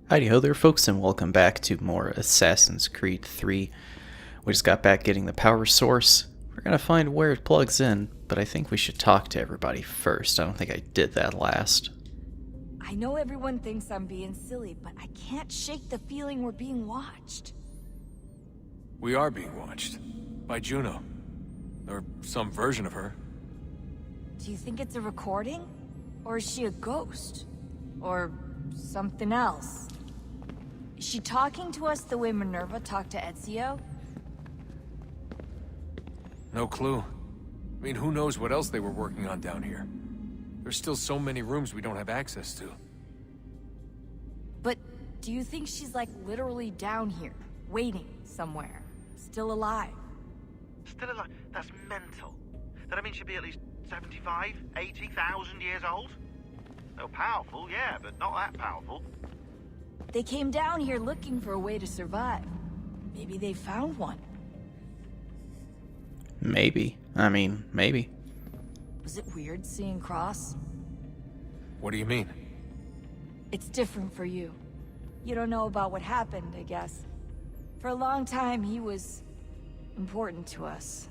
Heidi ho there, folks, and welcome back to more Assassin's Creed 3. We just got back getting the power source. We're gonna find where it plugs in, but I think we should talk to everybody first. I don't think I did that last. I know everyone thinks I'm being silly, but I can't shake the feeling we're being watched. We are being watched. By Juno. Or some version of her. Do you think it's a recording? Or is she a ghost? Or something else? Is she talking to us the way Minerva talked to Ezio? No clue. I mean, who knows what else they were working on down here? There's still so many rooms we don't have access to. But do you think she's like literally down here, waiting somewhere, still alive? Still alive? That's mental. That I mean she'd be at least 75, 80,000 years old? Oh, powerful, yeah, but not that powerful. They came down here looking for a way to survive. Maybe they found one. Maybe. Maybe. Was it weird seeing Cross? What do you mean? It's different for you. You don't know about what happened, I guess. For a long time, he was important to us.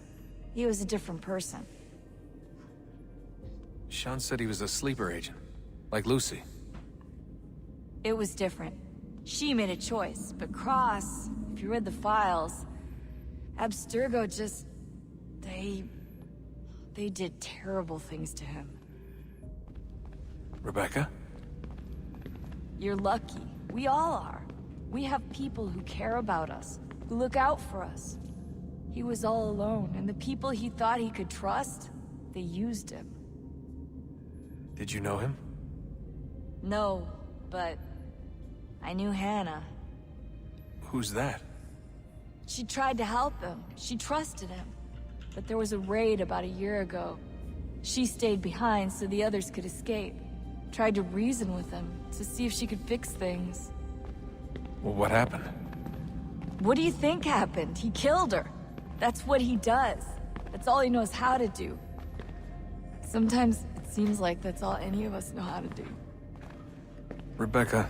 He was a different person. Sean said he was a sleeper agent. Like Lucy. It was different. She made a choice, but Cross, if you read the files, Abstergo just... They did terrible things to him. Rebecca? You're lucky. We all are. We have people who care about us, who look out for us. He was all alone, and the people he thought he could trust, they used him. Did you know him? No, but I knew Hannah. Who's that? She tried to help him. She trusted him. But there was a raid about a year ago. She stayed behind so the others could escape. Tried to reason with him to see if she could fix things. Well, what happened? What do you think happened? He killed her. That's what he does. That's all he knows how to do. Sometimes it seems like that's all any of us know how to do. Rebecca.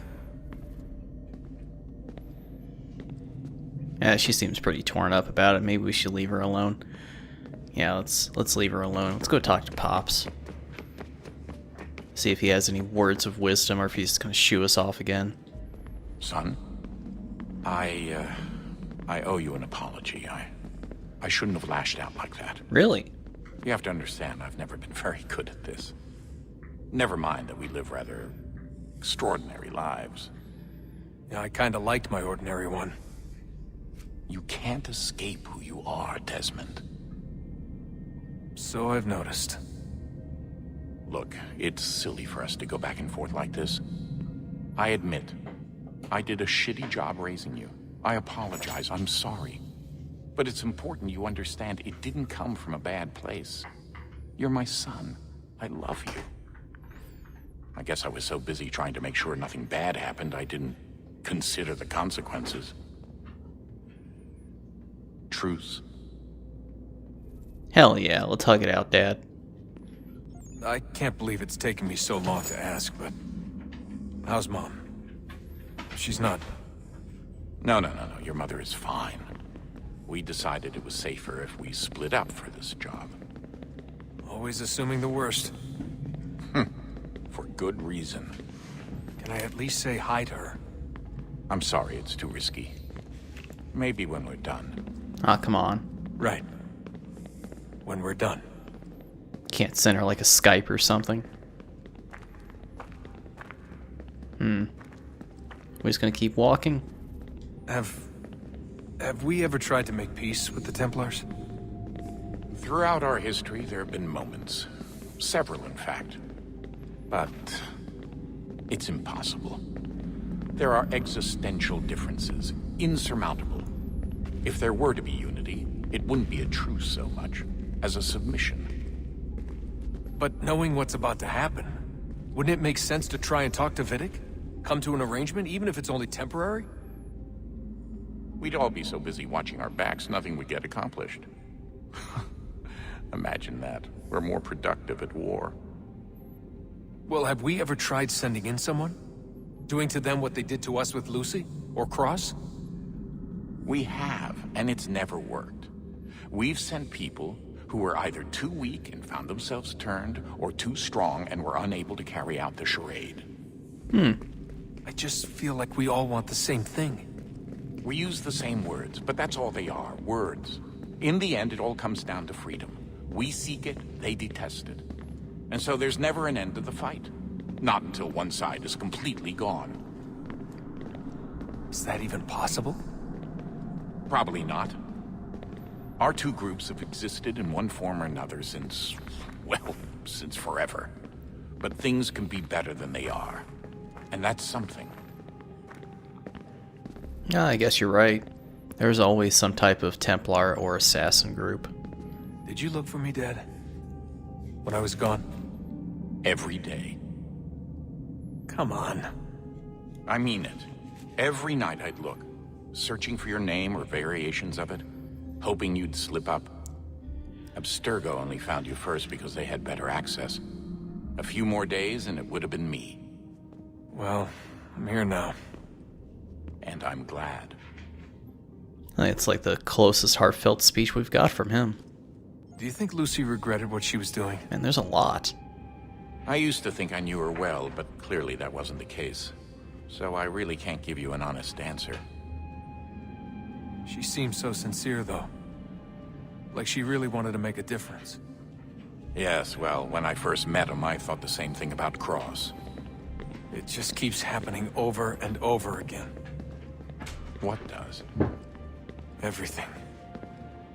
Yeah, she seems pretty torn up about it. Maybe we should leave her alone. Yeah, let's leave her alone. Let's go talk to Pops. See if he has any words of wisdom or if he's gonna shoo us off again. Son, I owe you an apology. I shouldn't have lashed out like that. Really? You have to understand, I've never been very good at this. Never mind that we live rather extraordinary lives. Yeah, I kinda liked my ordinary one. You can't escape who you are, Desmond. So I've noticed. Look, it's silly for us to go back and forth like this. I admit, I did a shitty job raising you. I apologize, I'm sorry. But it's important you understand it didn't come from a bad place. You're my son. I love you. I guess I was so busy trying to make sure nothing bad happened, I didn't consider the consequences. Truce? Hell yeah, let's hug it out, Dad. I can't believe it's taken me so long to ask, but... How's Mom? She's not... No. Your mother is fine. We decided it was safer if we split up for this job. Always assuming the worst. For good reason. Can I at least say hi to her? I'm sorry, it's too risky. Maybe when we're done. Aw, come on. Right. When we're done. Can't send her like a Skype or something. We're just gonna keep walking? Have we ever tried to make peace with the Templars? Throughout our history, there have been moments. Several, in fact. But it's impossible. There are existential differences, insurmountable. If there were to be unity, it wouldn't be a truce so much as a submission. But knowing what's about to happen, wouldn't it make sense to try and talk to Vidic? Come to an arrangement, even if it's only temporary? We'd all be so busy watching our backs, nothing would get accomplished. Imagine that. We're more productive at war. Well, have we ever tried sending in someone? Doing to them what they did to us with Lucy? Or Cross? We have, and it's never worked. We've sent people who were either too weak and found themselves turned, or too strong and were unable to carry out the charade. I just feel like we all want the same thing. We use the same words, but that's all they are, words. In the end, it all comes down to freedom. We seek it, they detest it. And so there's never an end to the fight. Not until one side is completely gone. Is that even possible? Probably not. Our two groups have existed in one form or another since, well, since forever. But things can be better than they are. And that's something. Yeah, I guess you're right. There's always some type of Templar or assassin group. Did you look for me, Dad? When I was gone? Every day. Come on. I mean it. Every night I'd look, searching for your name or variations of it, hoping you'd slip up. Abstergo only found you first because they had better access. A few more days and it would have been me. Well, I'm here now. And I'm glad. It's like the closest heartfelt speech we've got from him. Do you think Lucy regretted what she was doing? And there's a lot. I used to think I knew her well, but clearly that wasn't the case. So I really can't give you an honest answer. She seemed so sincere, though. Like she really wanted to make a difference. Yes, well, when I first met him, I thought the same thing about Cross. It just keeps happening over and over again. What does? Everything.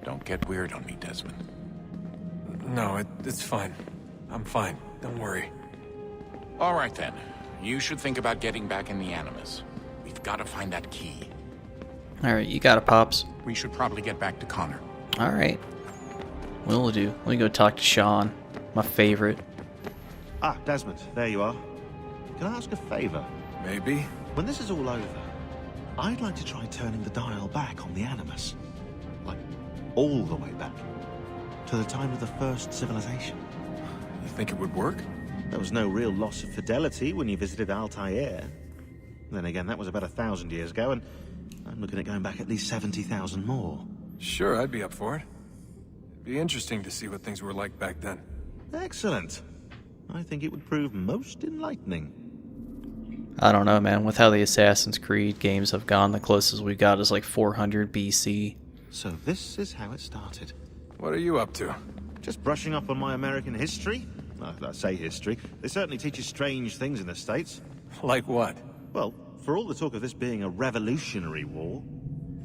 Don't get weird on me, Desmond. No, it's fine. I'm fine. Don't worry. All right, then. You should think about getting back in the Animus. We've got to find that key. Alright, you got it, Pops. We should probably get back to Connor. Alright. Will do. Let me go talk to Sean, my favorite. Ah, Desmond, there you are. Can I ask a favor? Maybe? When this is all over, I'd like to try turning the dial back on the Animus. Like, all the way back. To the time of the first civilization. You think it would work? There was no real loss of fidelity when you visited Altair. Then again, that was about 1,000 years ago, and I'm looking at going back at least 70,000 more. Sure, I'd be up for it. It'd be interesting to see what things were like back then. Excellent. I think it would prove most enlightening. I don't know, man. With how the Assassin's Creed games have gone, the closest we got is like 400 BC. So this is how it started. What are you up to? Just brushing up on my American history. Well, I say history. They certainly teach you strange things in the States. Like what? Well, for all the talk of this being a revolutionary war,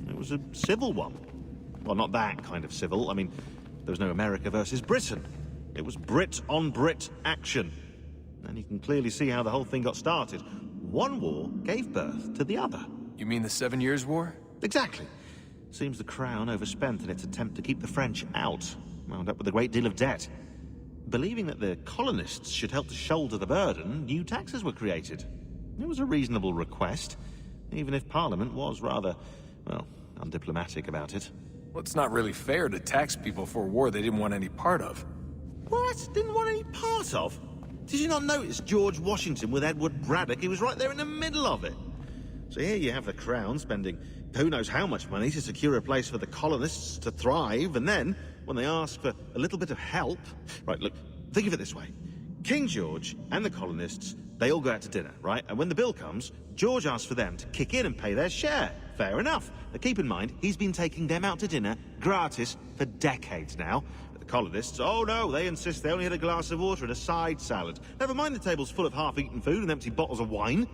it was a civil one. Well, not that kind of civil. I mean, there was no America versus Britain. It was Brit on Brit action. And you can clearly see how the whole thing got started. One war gave birth to the other. You mean the 7 Years' War? Exactly. Seems the Crown overspent in its attempt to keep the French out, wound up with a great deal of debt. Believing that the colonists should help to shoulder the burden, new taxes were created. It was a reasonable request, even if Parliament was rather, well, undiplomatic about it. Well, it's not really fair to tax people for a war they didn't want any part of. What? Didn't want any part of? Did you not notice George Washington with Edward Braddock? He was right there in the middle of it. So here you have the Crown spending who knows how much money to secure a place for the colonists to thrive, and then, when they ask for a little bit of help... Right, look, think of it this way. King George and the colonists, they all go out to dinner, right? And when the bill comes, George asks for them to kick in and pay their share. Fair enough. But keep in mind, he's been taking them out to dinner gratis for decades now. But the colonists, oh no, they insist they only had a glass of water and a side salad. Never mind the table's full of half-eaten food and empty bottles of wine.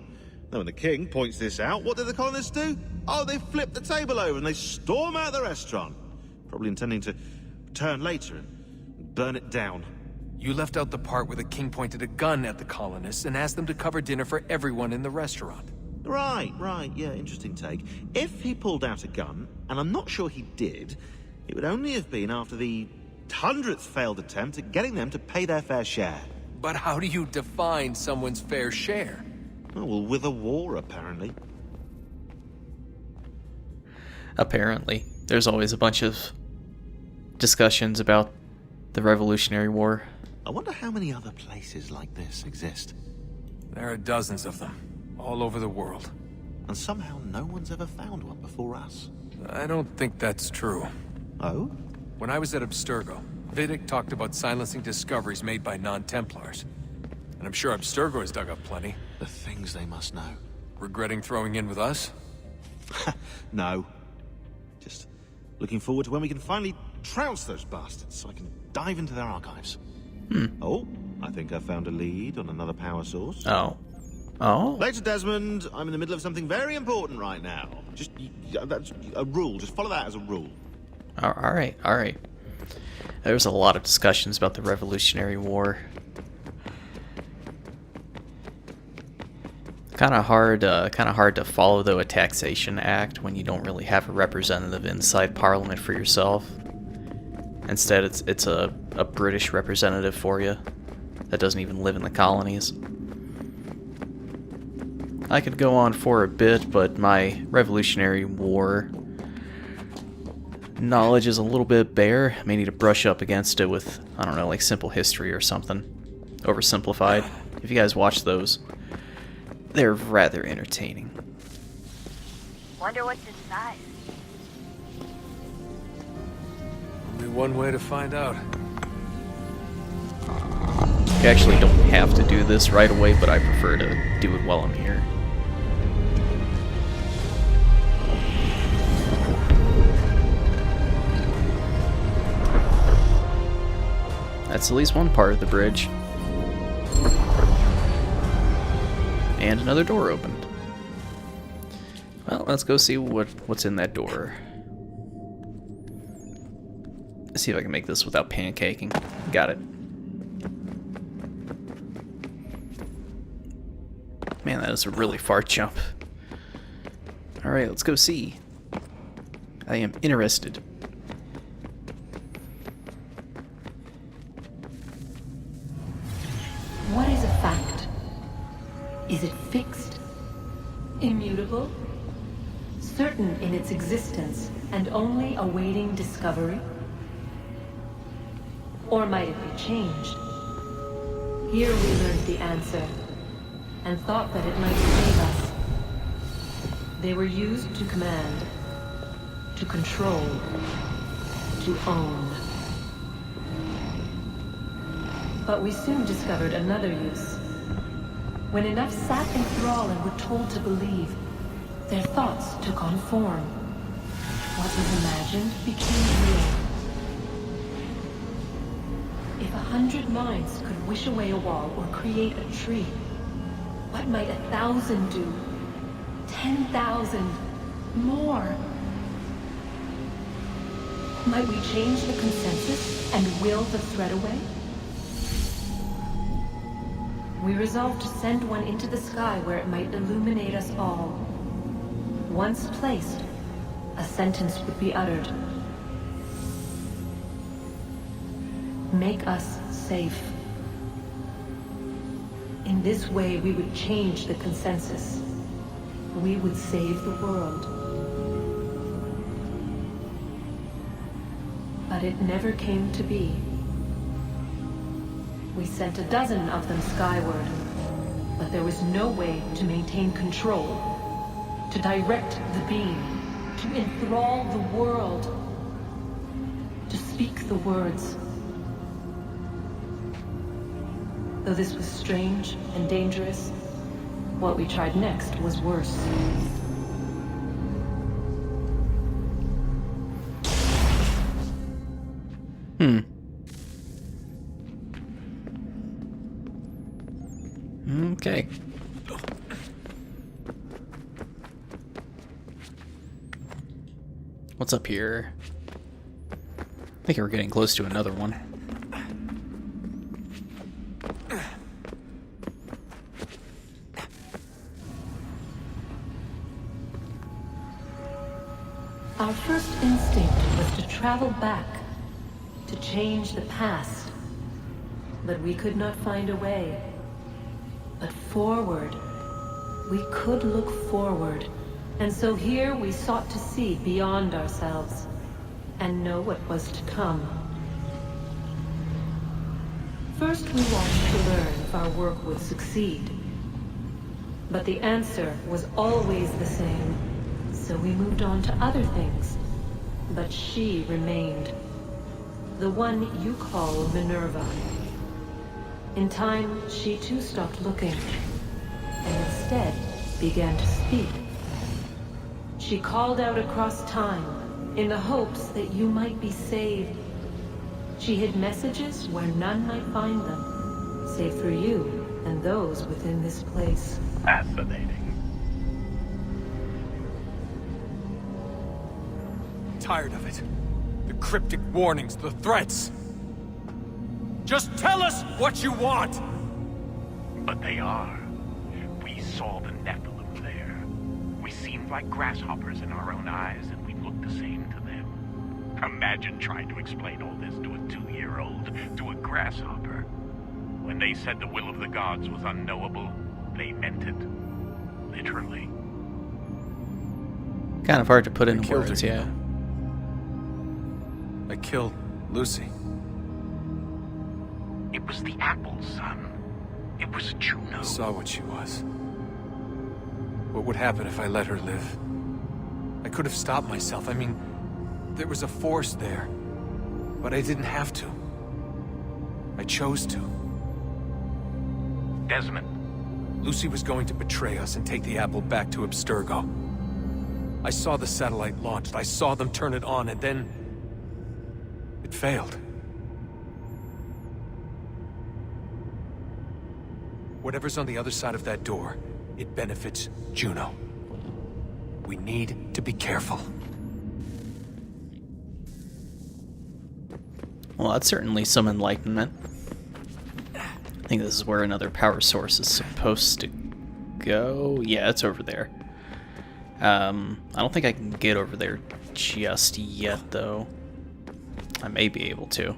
Now, when the king points this out, what do the colonists do? Oh, they flip the table over and they storm out the restaurant. Probably intending to return later and burn it down. You left out the part where the king pointed a gun at the colonists and asked them to cover dinner for everyone in the restaurant. Right, yeah, interesting take. If he pulled out a gun, and I'm not sure he did, it would only have been after the 100th failed attempt at getting them to pay their fair share. But how do you define someone's fair share? Oh, well, with a war, apparently. Apparently. There's always a bunch of discussions about the Revolutionary War. I wonder how many other places like this exist. There are dozens of them, all over the world. And somehow no one's ever found one before us. I don't think that's true. Oh? When I was at Abstergo, Vidic talked about silencing discoveries made by non-Templars. And I'm sure Abstergo has dug up plenty. The things they must know. Regretting throwing in with us? No. Just looking forward to when we can finally trounce those bastards so I can dive into their archives. Oh, I think I found a lead on another power source. Oh. Oh? Later, Desmond. I'm in the middle of something very important right now. Just, that's a rule. Just follow that as a rule. Alright, alright. There was a lot of discussions about the Revolutionary War. Kind of hard to follow though a taxation act when you don't really have a representative inside Parliament for yourself. Instead, it's a British representative for you that doesn't even live in the colonies. I could go on for a bit, but my Revolutionary War knowledge is a little bit bare. I may need to brush up against it with, I don't know, like Simple History or something. Oversimplified. If you guys watch those, they're rather entertaining. Wonder what's inside. Only one way to find out. You actually don't have to do this right away, but I prefer to do it while I'm here. That's at least one part of the bridge. And another door opened. Well, let's go see what's in that door. Let's see if I can make this without pancaking. Got it. Man, that is a really far jump. Alright, let's go see. I am interested. What is a fact? Is it fixed? Immutable? Certain in its existence and only awaiting discovery? Or might it be changed? Here we learned the answer, and thought that it might save us. They were used to command, to control, to own. But we soon discovered another use. When enough sat in thrall and were told to believe, their thoughts took on form. What was imagined became real. If 100 minds could wish away a wall or create a tree, what might 1,000 do? 10,000? More? Might we change the consensus and will the threat away? We resolved to send one into the sky where it might illuminate us all. Once placed, a sentence would be uttered. Make us safe. In this way, we would change the consensus. We would save the world. But it never came to be. We sent a dozen of them skyward, but there was no way to maintain control, to direct the beam, to enthrall the world, to speak the words. Though this was strange and dangerous, what we tried next was worse. Okay. What's up here? I think we're getting close to another one. Our first instinct was to travel back, to change the past. But we could not find a way. But forward, we could look forward. And so here we sought to see beyond ourselves, and know what was to come. First we watched to learn if our work would succeed. But the answer was always the same. So we moved on to other things. But she remained. The one you call Minerva. In time, she too stopped looking, and instead began to speak. She called out across time, in the hopes that you might be saved. She hid messages where none might find them, save for you and those within this place. Fascinating. Tired of it. The cryptic warnings, the threats. Just tell us what you want! But they are. We saw the Nephilim there. We seemed like grasshoppers in our own eyes, and we looked the same to them. Imagine trying to explain all this to a 2-year-old, to a grasshopper. When they said the will of the gods was unknowable, they meant it. Literally. Kind of hard to put into killed words, her, yeah. I killed Lucy. It was the apple, son. It was Juno. I saw what she was. What would happen if I let her live? I could have stopped myself. I mean, there was a force there. But I didn't have to. I chose to. Desmond. Lucy was going to betray us and take the apple back to Abstergo. I saw the satellite launched. I saw them turn it on, and then... it failed. Whatever's on the other side of that door, it benefits Juno. We need to be careful. Well, that's certainly some enlightenment. I think this is where another power source is supposed to go. Yeah, it's over there. I don't think I can get over there just yet, though. I may be able to.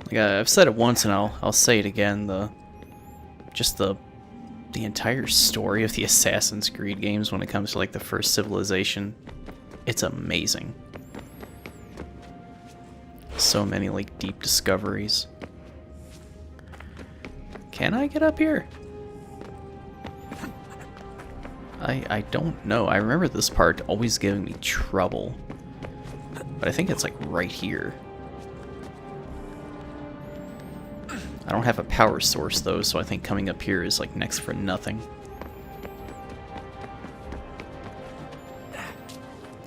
Like I've said it once, and I'll say it again. The entire story of the Assassin's Creed games, when it comes to like the first Civilization, it's amazing. So many like deep discoveries. Can I get up here? I don't know. I remember this part always giving me trouble, but I think it's like right here. I don't have a power source though, so I think coming up here is like next for nothing.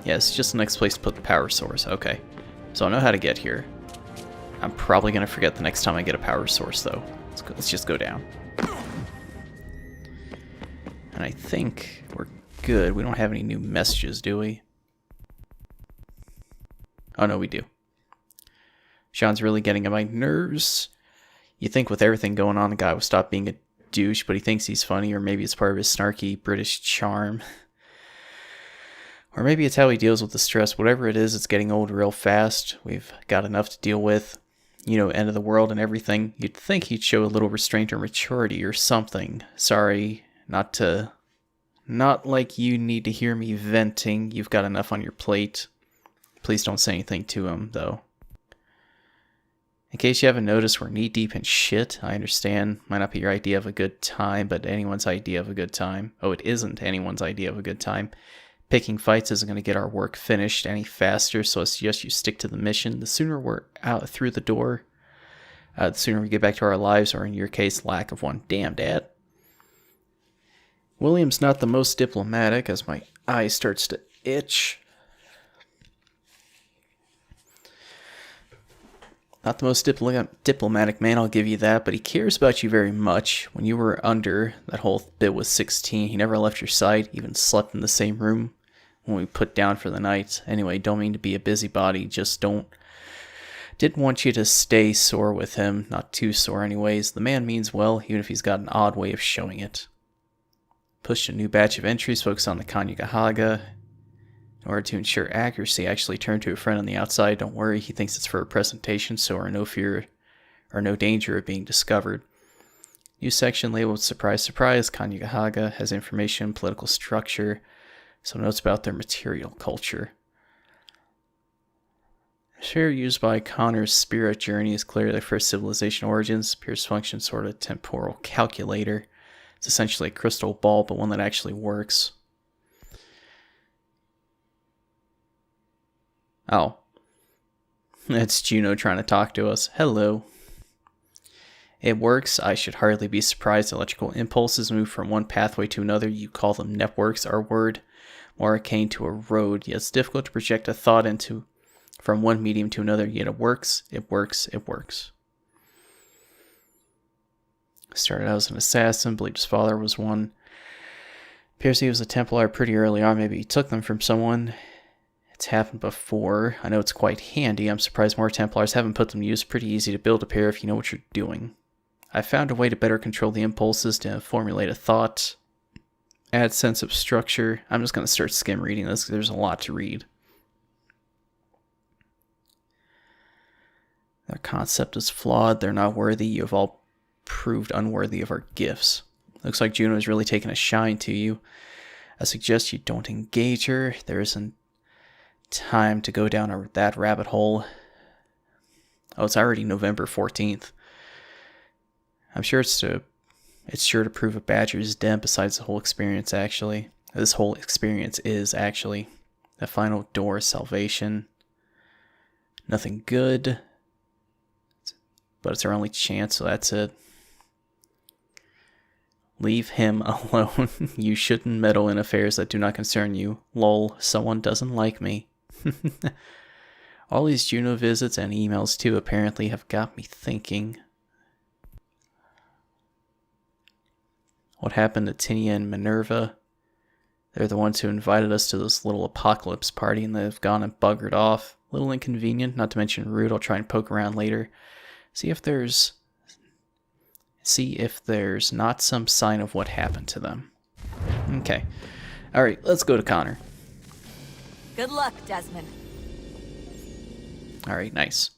Yeah, it's just the next place to put the power source. Okay. So I know how to get here. I'm probably going to forget the next time I get a power source though. Let's just go down. And I think we're good. We don't have any new messages, do we? Oh no, we do. Sean's really getting on my nerves. You think with everything going on, the guy will stop being a douche, but he thinks he's funny, or maybe it's part of his snarky British charm. Or maybe it's how he deals with the stress. Whatever it is, it's getting old real fast. We've got enough to deal with. You know, end of the world and everything. You'd think he'd show a little restraint or maturity or something. Sorry, not like you need to hear me venting. You've got enough on your plate. Please don't say anything to him, though. In case you haven't noticed, we're knee-deep in shit. I understand. Might not be your idea of a good time, but anyone's idea of a good time. Oh, it isn't anyone's idea of a good time. Picking fights isn't going to get our work finished any faster, so I suggest you stick to the mission. The sooner we're out through the door, the sooner we get back to our lives, or in your case, lack of one. Damn, Dad. William's not the most diplomatic, as my eye starts to itch. Not the most diplomatic man, I'll give you that, but he cares about you very much. When you were under, that whole bit was 16, he never left your side, even slept in the same room when we put down for the night. Anyway, don't mean to be a busybody, just didn't want you to stay sore with him, not too sore anyways. The man means well, even if he's got an odd way of showing it. Pushed a new batch of entries focused on the Kanyagahaga. In order to ensure accuracy, I actually turned to a friend on the outside. Don't worry, he thinks it's for a presentation, so are no fear or no danger of being discovered. New section labeled Surprise Surprise. Kanyagahaga has information, political structure, some notes about their material culture. Sphere used by Connor's spirit journey is clearly the first civilization origins. Appears to function sort of temporal calculator. It's essentially a crystal ball, but one that actually works. Oh. It's Juno trying to talk to us. Hello. It works. I should hardly be surprised. Electrical impulses move from one pathway to another. You call them networks. Our word more arcane to a road. Yet it's difficult to project a thought into from one medium to another. Yet it works. It works. It works. Started out as an assassin. Believed his father was one. Appears he was a Templar pretty early on. Maybe he took them from someone. It's happened before. I know it's quite handy. I'm surprised more Templars haven't put them to use. Pretty easy to build a pair if you know what you're doing. I found a way to better control the impulses to formulate a thought. Add sense of structure. I'm just going to start skim reading this. There's a lot to read. Their concept is flawed. They're not worthy. You have all proved unworthy of our gifts. Looks like Juno is really taking a shine to you. I suggest you don't engage her. There isn't time to go down that rabbit hole. Oh, it's already November 14th. I'm sure it's sure to prove a Badger's dead. Besides the whole experience, actually. This whole experience is actually the final door of salvation. Nothing good. But it's our only chance, so that's it. Leave him alone. You shouldn't meddle in affairs that do not concern you. Lol, someone doesn't like me. All these Juno visits and emails too apparently have got me thinking. What happened to Tinia and Minerva? They're the ones who invited us to this little apocalypse party and they've gone and buggered off. A little inconvenient, not to mention rude. I'll try and poke around later. See if there's not some sign of what happened to them. Okay. Alright, let's go to Connor. Good luck, Desmond. Alright, nice.